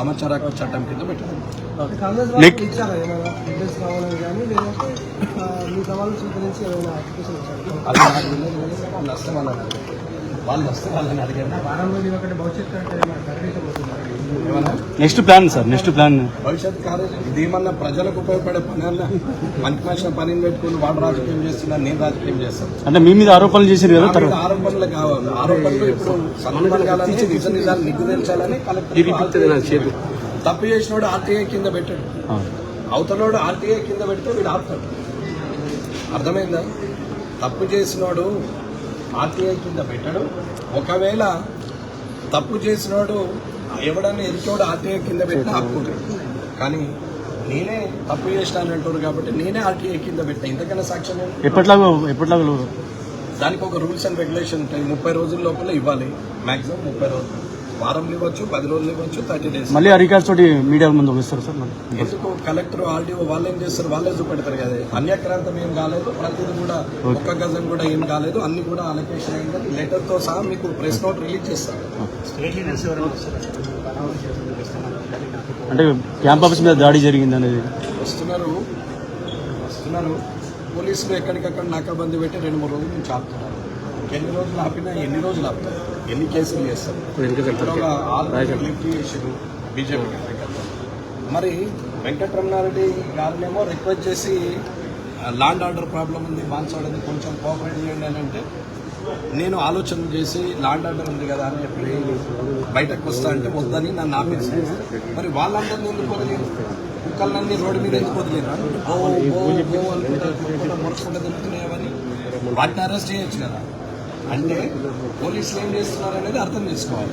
సమాచార హక్కు చట్టం కింద పెట్టారు. వాళ్ళు వస్తే వాళ్ళని అడిగారు. Next plan sir, next plan భవిష్యత్ కార్యాచరణ ఇదేమన్నా ప్రజలకు ఉపయోగపడే పని అన్న మనకి మనిషిన పనిని పెట్టుకుని వాడు రాజకీయం చేస్తున్నా నేను రాజకీయం చేస్తాను అంటే మీ మీద ఆరోపణలు చేశారు కదా. ఆరోపణలు కావాలి. ఆరోపణలు ఇప్పుడు సందర్భాలని నిజ నిజాలు నిగ్గు తెల్చాలని కలెక్టర్ తప్పు చేసినోడు ఆర్టీఐ కింద పెట్టాడు, అవతలోడు ఆర్టీఐ కింద పెడితే వీడు ఆపుతాడు. అర్థమైందా? తప్పు చేసినోడు ఆర్టీఐ కింద పెట్టాడు. ఒకవేళ తప్పు చేసినోడు ఎవడన్నా ఎదుటోడు ఆర్టీఐ కింద పెట్టినా ఆపుకుంటాడు. కానీ నేనే తప్పు చేసినాను అంటారు కాబట్టి నేనే ఆర్టీఐ కింద పెట్టా. ఇంతకన్నా సాక్ష్యం ఎప్పటిలాగా దానికి ఒక రూల్స్ అండ్ రెగ్యులేషన్ ఉంటాయి. 30 రోజుల లోపల ఇవ్వాలి. మాక్సిమం 30 రోజులు, వారంలో ఇవ్వచ్చు, 10 రోజులు ఇవ్వచ్చు, 30 days. మళ్ళీ ఆ రికార్డ్స్ తోటి మీడియా ముందు వస్తారు సార్. ఎందుకు కలెక్టర్ ఆర్డీఓ వాళ్ళు ఏం చేస్తారు, వాళ్ళే చూపెడతారు కదా. అన్యాక్రాంతం ఏం కాలేదు, ప్రతిదీ కూడా ఒక్క గజం కూడా ఏం కాలేదు, అన్ని కూడా అలొకేషన్ అయిందని లెటర్ తో సహా మీకు ప్రెస్ నోట్ రిలీజ్ చేస్తారు. అంటే క్యాంప్ ఆఫీస్ మీద దాడి జరిగింది అనేది వస్తున్నారు పోలీసులు ఎక్కడికక్కడ నాకాబందీ పెట్టి 2-3 రోజుల నుంచి ఆపుతున్నారు. ఎన్ని రోజులు ఆపినా ఎన్ని రోజులు ఆపుతారు, ఎన్ని కేసులు చేస్తారు. బీజేపీ మరి వెంకటరమణారెడ్డి గారినేమో రిక్వెస్ట్ చేసి ల్యాండ్ ఆర్డర్ ప్రాబ్లం ఉంది, బాన్సాడని కొంచెం కోఆపరేట్ చేయండి అని అంటే నేను ఆలోచన చేసి ల్యాండ్ ఆర్డర్ ఉంది కదా అని చెప్పి బయటకు వస్తా అంటే వద్దని నన్ను ఆపేసి మరి వాళ్ళందరినీ ఎందుకు వదిలేదు, కుక్కలన్నీ రోడ్డు మీద ఎందుకు వదిలేరా, మొరసుకుంటూ తిరుగుతున్నాయని వాటిని అరెస్ట్ చేయొచ్చు కదా. అంటే పోలీసులు ఏం చేస్తున్నారు అనేది అర్థం చేసుకోవాలి.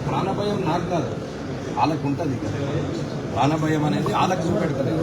ప్రాణభయం నాకు కాదు, వాళ్ళకు ఉంటుంది కదా. ప్రాణభయం అనేది వాళ్ళకు చూపెడతారు.